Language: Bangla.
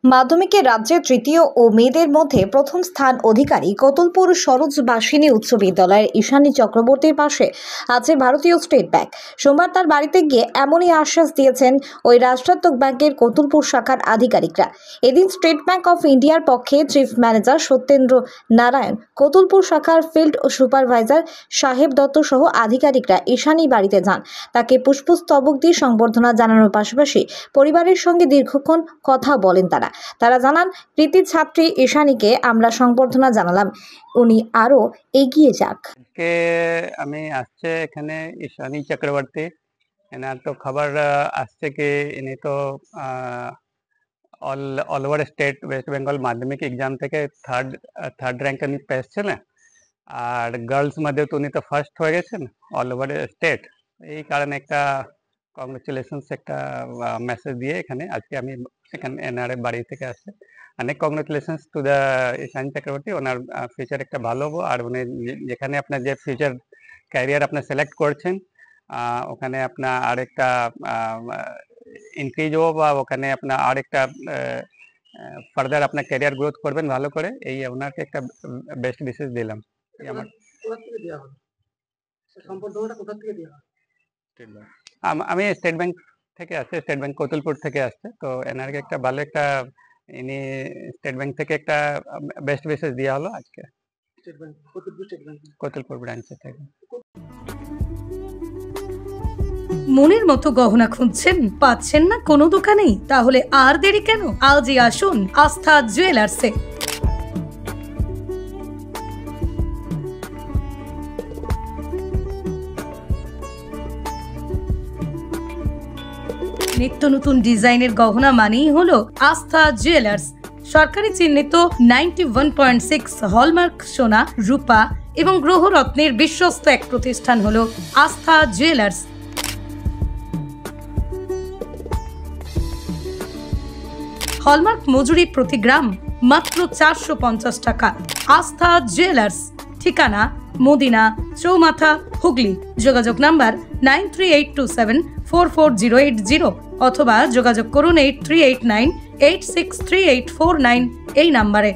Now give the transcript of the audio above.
মাধ্যমিকে রাজ্যে তৃতীয় ও মেয়েদের মধ্যে প্রথম স্থান অধিকারী কতুলপুর সরোজবাসিনী উচ্চ বিদ্যালয়ের ঈশানী চক্রবর্তীর পাশে আছে ভারতীয় স্টেট ব্যাংক। সোমবার তার বাড়িতে গিয়ে এমনই আশ্বাস দিয়েছেন ওই রাষ্ট্রায়ত্ত ব্যাংকের কতুলপুর শাখার আধিকারিকরা। এদিন স্টেট ব্যাংক অফ ইন্ডিয়ার পক্ষে চিফ ম্যানেজার সত্যেন্দ্র নারায়ণ, কতুলপুর শাখার ফিল্ড সুপারভাইজার সাহেব দত্ত সহ আধিকারিকরা ঈশানী বাড়িতে যান। তাকে পুষ্পস্তবক দিয়ে সংবর্ধনা জানানোর পাশাপাশি পরিবারের সঙ্গে দীর্ঘক্ষণ কথা বলেন তারা জানান, কৃতি ছাত্রী ঈশানীকে আমরা সংবর্ধনা জানালাম, উনি আরো এগিয়ে যাক। আমি আসছে এখানে ঈশানী চক্রবর্তী, এনার তো খবর আসছে কি ইনি তো all over state West Bengal মাধ্যমিক এক্সাম থেকে থার্ড র্যাঙ্ক পেয়েছিলেন, আর গার্লস মধ্যে তো উনি তো ফার্স্ট হয়ে গেছেন অল ওভার স্টেট। এই কারণে একটা কংগ্রেচুলেশনস একটা মেসেজ দিয়ে এখানে আজকে আমি এখানে এনার বাড়ি থেকে আসছে। অনেক congratulations to the Ishani Chakraborty, owner future একটা ভালো হবো, আর উনি যেখানে আপনার যে ফিউচার ক্যারিয়ার আপনার সিলেক্ট করছেন ওখানে আপনার আরেকটা ইনক্রিজ হবো, বা ওখানে আপনার আরেকটা ফার্দার আপনার ক্যারিয়ার গ্রোথ করবেন ভালো করে, এই ওনাকে একটা বেস্ট মেসেজ দিলাম। আমি স্টেট ব্যাংক থেকে আসছে, স্টেট ব্যাংক কতুলপুর থেকে আসছে, তো এনারকে একটা ভালো একটা ইনি স্টেট ব্যাংক থেকে একটা বেস্ট মেসেজ দেওয়া হলো আজকে কতুলপুর ব্রাঞ্চে থেকে। মনের মতো গহনা খুঁজছেন, পাচ্ছেন না কোনো দোকানেই? তাহলে আর দেরি কেন, আজই আসুন আস্থা জুয়েলার্সে। নিত্য নতুন ডিজাইনের গহনা মানেই হলো আস্থা জুয়েলার্স। সরকারি চিহ্নিত 91.6 হলমার্ক সোনা, রূপা এবং গ্রহরত্নের বিশ্বস্ত এক প্রতিষ্ঠান হলো আস্থা জুয়েলার্স। হলমার্ক মজুরি প্রতি গ্রাম মাত্র 450 টাকা। আস্থা জুয়েলার্স, ঠিকানা মদিনা চৌমাথা, হুগলি। যোগাযোগ নাম্বার 9382744080 অথবা যোগাযোগ করুন 8389863849 এই নাম্বারে।